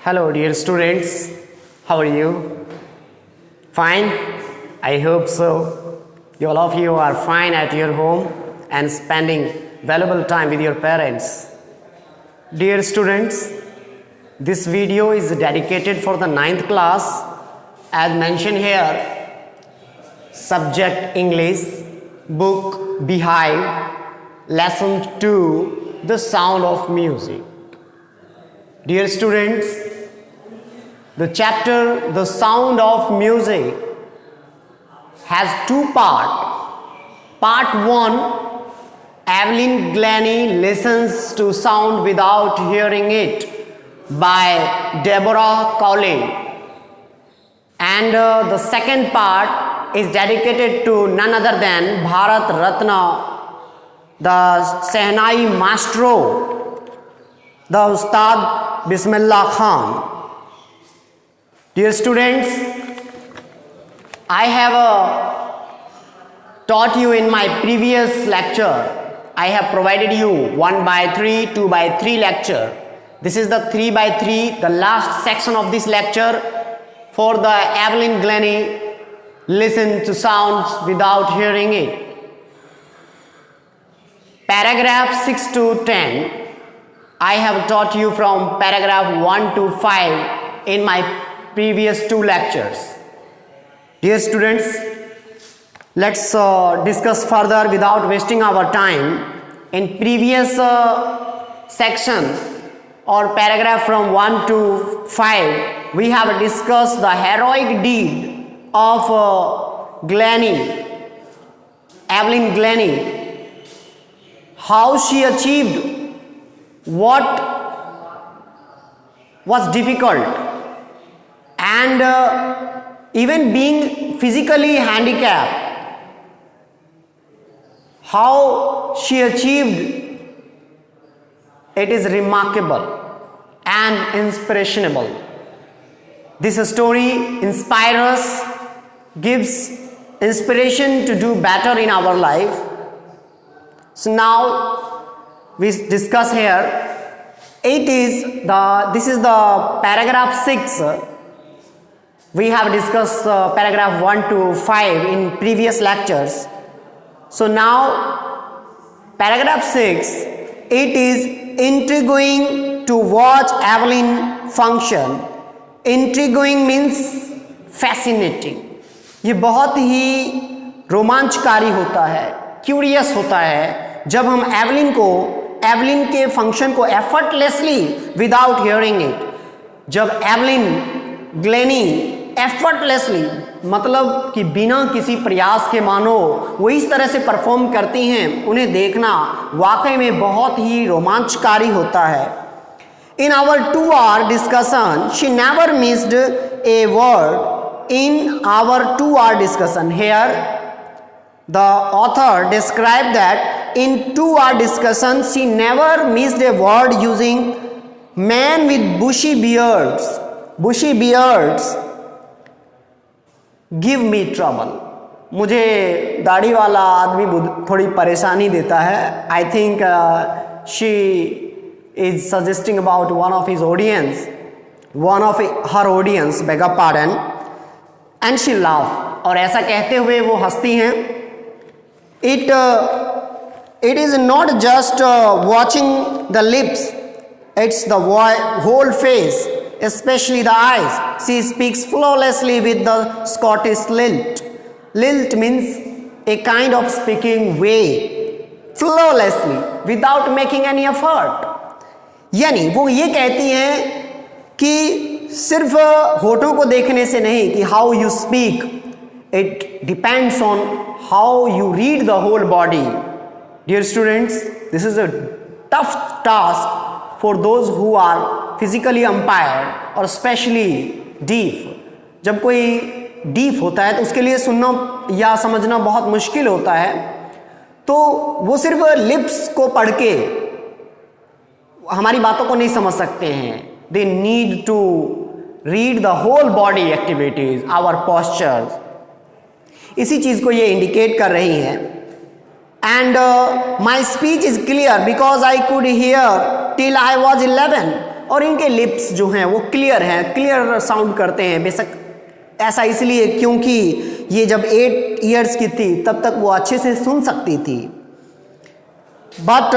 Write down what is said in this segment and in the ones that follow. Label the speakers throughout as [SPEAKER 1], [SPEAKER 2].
[SPEAKER 1] Hello, dear students. How are you? Fine? I hope so. All of you are fine at your home and spending valuable time with your parents. Dear students, this video is dedicated for the 9th class. As mentioned here, subject English, book Beehive, lesson 2, the sound of music. Dear students, the chapter The Sound of Music has two parts. Part 1, Evelyn Glennie listens to sound without hearing it by Deborah Cowley. And the second part is dedicated to none other than Bharat Ratna, the Sehnai Maestro, the Ustad Bismillah Khan. Dear students, I have taught you in my previous lecture. I have provided you 1/3, 2/3 lecture. This is the 3/3, the last section of this lecture for the Evelyn Glennie listen to sounds without hearing it. Paragraph 6 to 10. I have taught you from paragraph 1 to 5 in my previous 2 lectures. Dear students, let's discuss further without wasting our time. In previous section or paragraph from 1 to 5, we have discussed the heroic deed of Evelyn Glennie, how she achieved what was difficult, and even being physically handicapped, how she achieved it is remarkable and inspirational. This story inspires us, gives inspiration to do better in our life. So now we discuss here, this is the paragraph 6. We have discussed paragraph 1 to 5 in previous lectures. So now paragraph 6, it is intriguing to watch Evelyn function. Intriguing means fascinating. ये बहुत ही रोमांचकारी होता है, curious होता है जब हम Evelyn के फंक्शन को एफर्टलेसली विदाउट हियरिंग इट, जब एवलिन ग्लेनी एफर्टलेसली मतलब कि बिना किसी प्रयास के मानो वो इस तरह से परफॉर्म करती हैं, उन्हें देखना वाकई में बहुत ही रोमांचकारी होता है. In our 2-hour discussion, she never missed a word. In our 2-hour discussion, here the author described that in 2-hour discussion she never missed a word using man with bushy beards. Bushy beards give me trouble. मुझे दाढ़ी वाला आदमी थोड़ी परेशानी देता है. I think she is suggesting about one of her audience, beg your pardon, and she laughed. और ऐसा कहते हुए वो हंसती हैं. It is not just watching the lips, it's the whole face, especially the eyes. She speaks flawlessly with the Scottish lilt. Lilt means a kind of speaking way, flawlessly, without making any effort. यानी वो ये कहती हैं कि सिर्फ होठों को देखने से नहीं कि how you speak, it depends on how you read the whole body. Dear students, this is a tough task for those who are physically impaired और स्पेशली डीफ. जब कोई डीफ होता है तो उसके लिए सुनना या समझना बहुत मुश्किल होता है, तो वो सिर्फ लिप्स को पढ़ के हमारी बातों को नहीं समझ सकते हैं. They need to read the whole body activities, our postures. इसी चीज को ये इंडिकेट कर रही हैं. And my speech is clear because I could hear till I was 11. और इनके लिप्स जो हैं वो क्लियर हैं, क्लियर साउंड करते हैं। बेशक ऐसा इसलिए क्योंकि ये जब 8 ईयर्स की थी तब तक वो अच्छे से सुन सकती थी। But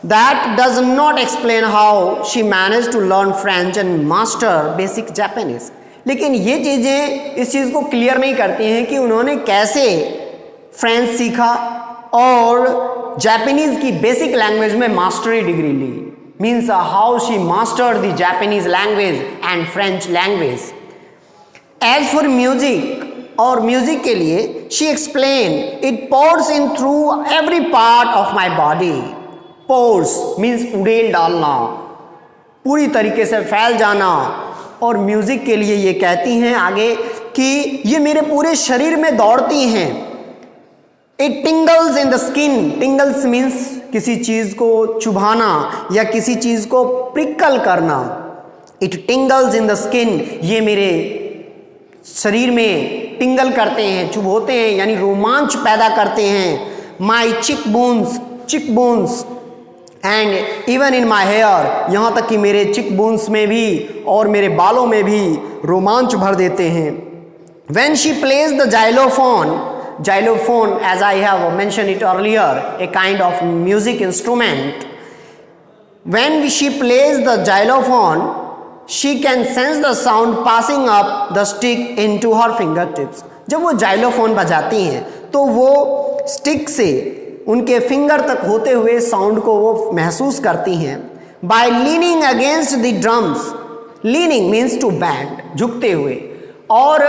[SPEAKER 1] that does not explain how she manage to learn French and master basic Japanese. लेकिन ये चीज़ें इस चीज़ को क्लियर नहीं करती हैं कि उन्होंने कैसे फ्रेंच सीखा और जापानीज की बेसिक लैंग्वेज में मास्टरी डिग्री ली। Means how she mastered the Japanese language and French language. As for music, और म्यूजिक के लिए she explain it pours in through every part of my body. Pours means उड़ेल डालना, पूरी तरीके से फैल जाना। और म्यूजिक के लिए ये कहती हैं आगे कि ये मेरे पूरे शरीर में दौड़ती हैं। It टिंगल्स in the skin. टिंगल्स means किसी चीज को चुभाना या किसी चीज को प्रिकल करना। इट टिंगल्स इन द स्किन, ये मेरे शरीर में टिंगल करते हैं, चुभोते हैं, यानी रोमांच पैदा करते हैं। My cheek bones and even in my hair, यहाँ तक कि मेरे चिक बोन्स में भी और मेरे बालों में भी रोमांच भर देते हैं। When she plays the xylophone, as I have mentioned it earlier, a kind of music instrument. When she plays the xylophone, she can sense the sound passing up the stick into her fingertips. जब वो xylophone बजाती हैं तो वो stick से उनके finger तक होते हुए साउंड को वो महसूस करती हैं। By leaning against the drums, leaning means to bend, झुकते हुए, और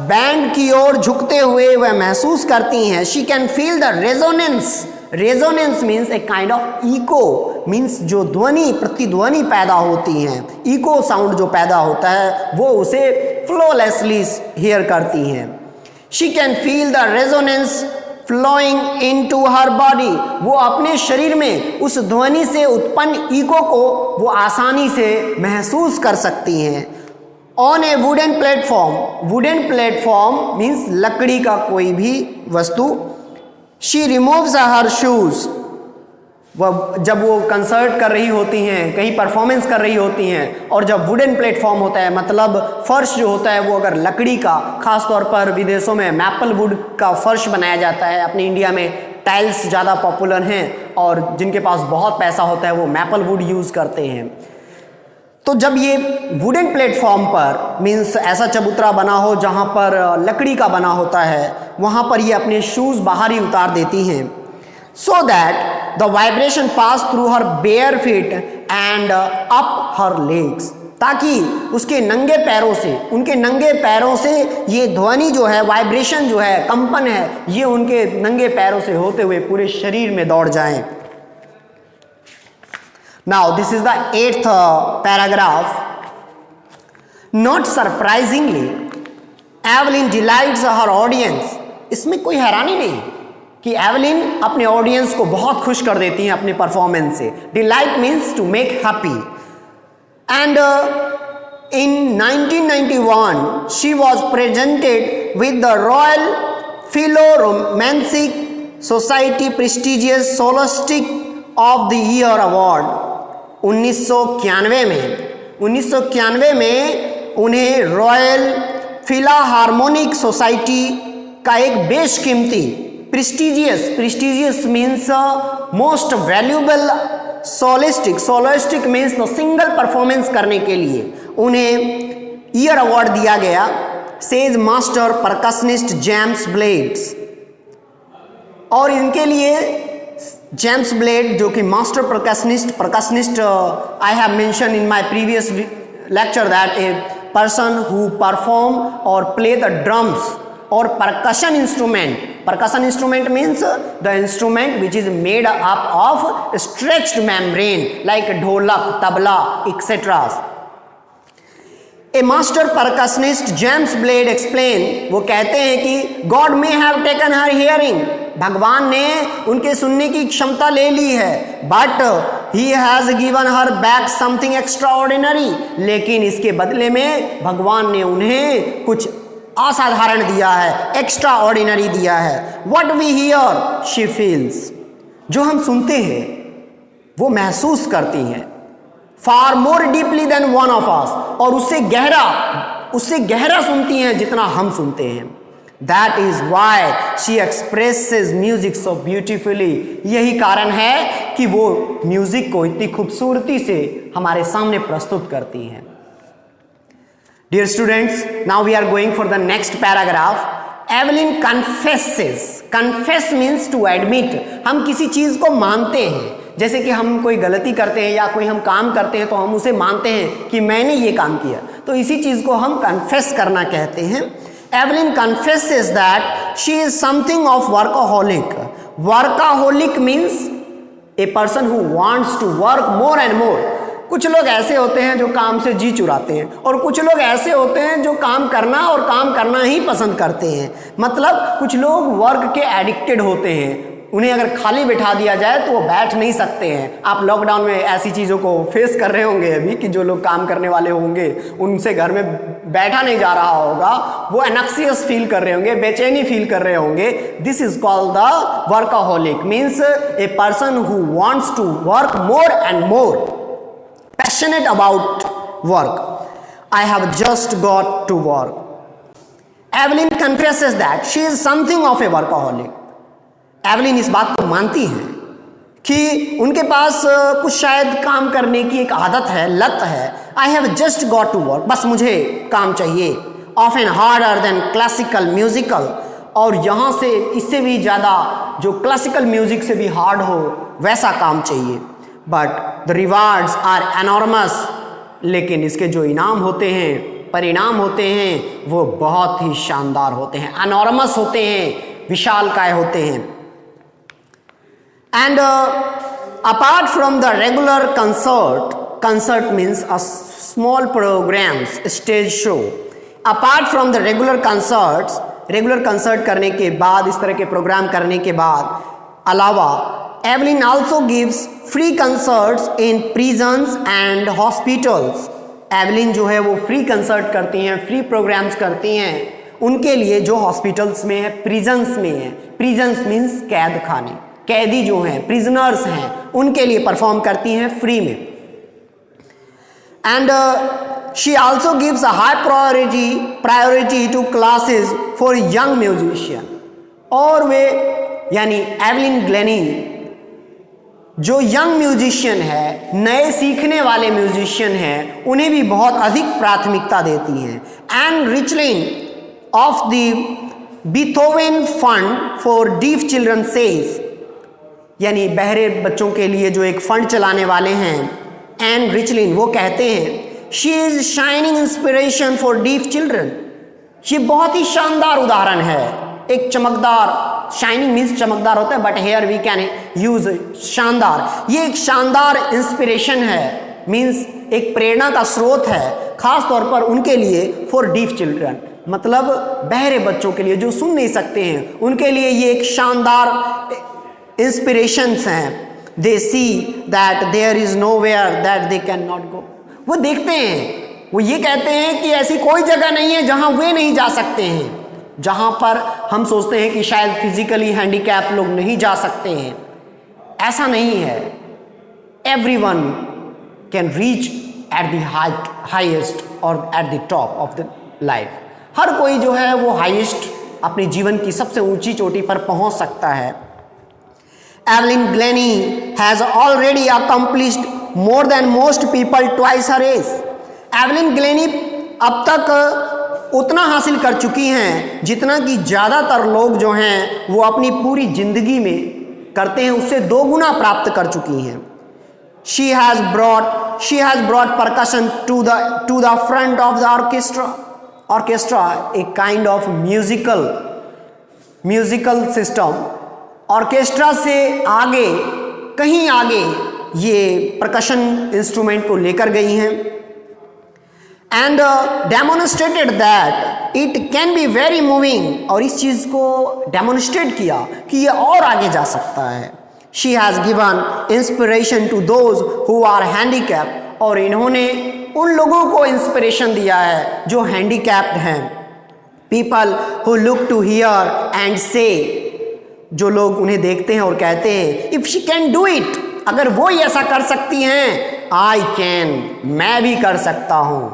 [SPEAKER 1] बैंड की ओर झुकते हुए वह महसूस करती हैं। She can feel the resonance. Resonance means a kind of echo, means जो ध्वनि प्रतिध्वनि पैदा होती हैं, इको साउंड जो पैदा होता है वो उसे फ्लोलेसली हियर करती हैं। She can feel the resonance flowing into her body. वो अपने शरीर में उस ध्वनि से उत्पन्न इको को वो आसानी से महसूस कर सकती हैं। On A wooden platform means लकड़ी का कोई भी वस्तु। She removes her shoes. वह जब वो कंसर्ट कर रही होती हैं, कहीं परफॉर्मेंस कर रही होती हैं, और जब वुडन प्लेटफॉर्म होता है मतलब फर्श जो होता है वो अगर लकड़ी का, खास तौर पर विदेशों में मैपल वुड का फर्श बनाया जाता है, अपने इंडिया में टाइल्स ज़्यादा पॉपुलर हैं और जिनके पास बहुत पैसा होता है वो मैपल वुड यूज़ करते हैं। तो जब ये वुडन प्लेटफॉर्म पर मीन्स ऐसा चबूतरा बना हो जहाँ पर लकड़ी का बना होता है, वहाँ पर ये अपने शूज़ बाहर ही उतार देती हैं। So that the vibration pass through her bare feet and up her legs, ताकि उसके नंगे पैरों से, उनके नंगे पैरों से ये ध्वनि जो है, वाइब्रेशन जो है, कंपन है, ये उनके नंगे पैरों से होते हुए पूरे शरीर में दौड़ जाएं। Now this is the 8th paragraph. Not surprisingly, Evelyn delights her audience. इसमें कोई हैरानी नहीं कि एवलिन अपने ऑडियंस को बहुत खुश कर देती हैं अपने परफॉर्मेंस से। Delight means to make happy. And in 1991, she was presented with the Royal Philoromantic Society prestigious Scholastic of the Year Award. 1991 में उन्हें रॉयल फिलाहार्मोनिक सोसाइटी का एक बेशकीमती prestigious means most valuable soloistic means the single performance करने के लिए उन्हें year award दिया गया। Says master percussionist James Blades, और इनके लिए जेम्स ब्लेड जो कि master percussionist I have mention in my previous lecture that a person who perform और प्ले द ड्रम्स और percussion instrument means the instrument which is made up of stretched membrane like dholak, tabla etcetera. A master percussionist James blade explain, वो कहते हैं कि God may have taken her hearing, भगवान ने उनके सुनने की क्षमता ले ली है, but he has given her back something extra ordinary, लेकिन इसके बदले में भगवान ने उन्हें कुछ असाधारण दिया है, एक्स्ट्रा ऑर्डिनरी दिया है। What we hear she feels, जो हम सुनते हैं वो महसूस करती हैं। Far more deeply than one of us, और उससे गहरा सुनती हैं जितना हम सुनते हैं। That is why she expresses music so beautifully, यही कारण है कि वो म्यूजिक को इतनी खूबसूरती से हमारे सामने प्रस्तुत करती हैं। Dear students, now we are going for the next paragraph. Evelyn confesses, confess means to admit, हम किसी चीज को मानते हैं, जैसे कि हम कोई गलती करते हैं या कोई हम काम करते हैं तो हम उसे मानते हैं कि मैंने ये काम किया, तो इसी चीज को हम कन्फेस करना कहते हैं। Evelyn confesses that she is something of workaholic. Workaholic means a person who wants to work more and more. कुछ लोग ऐसे होते हैं जो काम से जी चुराते हैं, और कुछ लोग ऐसे होते हैं जो काम करना ही पसंद करते हैं। मतलब कुछ लोग वर्क के एडिक्टेड होते हैं, उन्हें अगर खाली बिठा दिया जाए तो वो बैठ नहीं सकते हैं। आप लॉकडाउन में ऐसी चीज़ों को फेस कर रहे होंगे अभी, कि जो लोग काम करने वाले होंगे उनसे घर में बैठा नहीं जा रहा होगा, वो एनक्सियस फील कर रहे होंगे, बेचैनी फील कर रहे होंगे। This is called the workaholic, means a person who wants to work more and more, passionate about work. I have just got to work. Evelyn confesses that she is something of a workaholic. Evelyn इस बात को मानती हैं कि उनके पास कुछ शायद काम करने की एक आदत है, लत है। I have just got to work, बस मुझे काम चाहिए। Often harder than classical musical, और यहाँ से इससे भी ज़्यादा जो क्लासिकल म्यूजिक से भी हार्ड हो वैसा काम चाहिए। But the rewards are enormous, लेकिन इसके जो इनाम होते हैं, परिणाम होते हैं, वो बहुत ही शानदार होते हैं, एनॉर्मस होते हैं, विशालकाय होते हैं। And apart from the regular concert means a small programs, stage show. Apart from the regular concert करने के बाद, इस तरह के प्रोग्राम करने के बाद अलावा, Evelyn also gives free concerts in prisons and hospitals. Evelyn जो है वो फ्री कंसर्ट करती हैं, फ्री प्रोग्राम्स करती हैं उनके लिए जो हॉस्पिटल्स में है, प्रिजन्स में है। प्रिजन्स मीन्स कैद खाने, कैदी जो हैं, प्रिजनर्स हैं, उनके लिए परफॉर्म करती हैं फ्री में। And she also gives a high priority to classes for young musician. और वे यानी एवलिन ग्लेनी जो यंग म्यूजिशियन है, नए सीखने वाले म्यूजिशियन हैं, उन्हें भी बहुत अधिक प्राथमिकता देती हैं। And रिचलिन of the Beethoven fund for deaf children says, यानी बहरे बच्चों के लिए जो एक फंड चलाने वाले हैं, एन रिचलिन, वो कहते हैं she is shining inspiration for deaf children. ये बहुत ही शानदार उदाहरण है, एक चमकदार, शाइनिंग मीन्स चमकदार होता है, but here we can use शानदार। ये एक शानदार इंस्पिरेशन है, मीन्स एक प्रेरणा का स्रोत है, खास तौर पर उनके लिए, फॉर डीफ चिल्ड्रन, मतलब बहरे बच्चों के लिए जो सुन नहीं सकते हैं, उनके लिए ये एक शानदार इंस्पिरेशंस हैं। They see that there is nowhere that they can not go. वो देखते हैं, वो ये कहते हैं कि ऐसी कोई जगह नहीं है जहां वे नहीं जा सकते हैं, जहां पर हम सोचते हैं कि शायद फिजिकली हैंडीकैप लोग नहीं जा सकते हैं। ऐसा नहीं है, everyone can reach at the highest और at the top of the life. हर कोई जो है वो हाईएस्ट, अपने जीवन की सबसे ऊंची चोटी पर पहुंच सकता है। Evelyn Glennie has already accomplished more than most people twice her age. Evelyn Glennie अब तक उतना हासिल कर चुकी हैं जितना कि ज़्यादातर लोग जो हैं वो अपनी पूरी जिंदगी में करते हैं, उससे 2 गुना प्राप्त कर चुकी हैं। She has brought percussion to the front of the orchestra. Orchestra, a kind of musical system. Orchestra से आगे, कहीं आगे ये परकशन इंस्ट्रूमेंट को लेकर गई हैं। And demonstrated that it can be very moving, और इस चीज़ को डेमोन्स्ट्रेट किया कि ये और आगे जा सकता है। She has given inspiration to those who are handicap, और इन्होंने उन लोगों को इंस्पिरेशन दिया है जो हैंडीकैप्ड हैं। People who look to hear and say, जो लोग उन्हें देखते हैं और कहते हैं if she can do it, अगर वो ही ऐसा कर सकती हैं आई कैन, मैं भी कर सकता हूँ।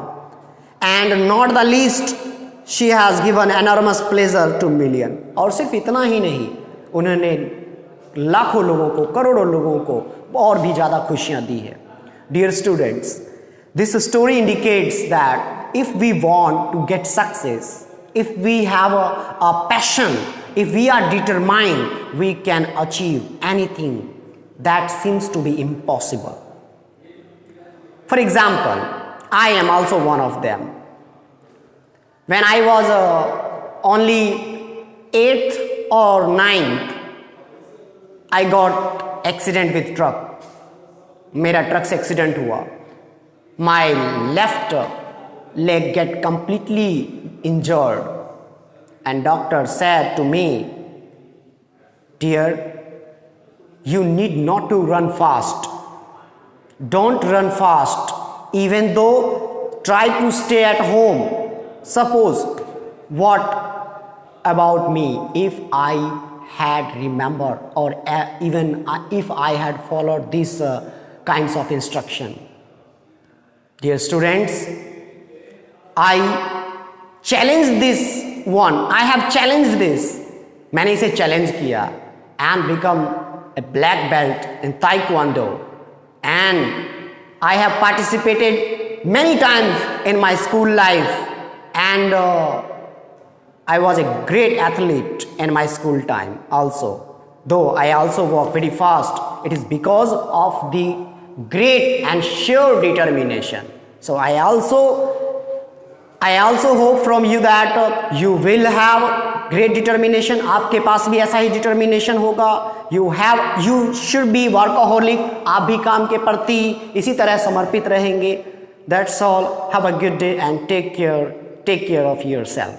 [SPEAKER 1] And not the least she has given enormous pleasure two million. और सिर्फ इतना ही नहीं, उन्होंने लाखों लोगों को, करोड़ों लोगों को और भी ज़्यादा खुशियाँ दी है। Dear students, this story indicates that if we want to get success, if we have a passion, if we are determined, we can achieve anything that seems to be impossible. For example, I am also one of them. When I was only 8th or 9th, I got accident with truck. मेरा truck से accident हुआ। My left leg get completely injured, and doctor said to me, dear, you need not to run fast, don't run fast, even though try to stay at home. Suppose what about me if I had remembered, or even if I had followed these kinds of instruction. Dear students, I challenge this one. I have challenged this. मैंने इसे challenge किया and become a black belt in Taekwondo, and I have participated many times in my school life, and I was a great athlete in my school time also. Though I also walk very fast, it is because of the great and sure determination. So I also hope from you that you will have great determination. आपके पास भी ऐसा ही determination होगा. You should be workaholic. आप भी काम के प्रति इसी तरह समर्पित रहेंगे. That's all. Have a good day and take care of yourself.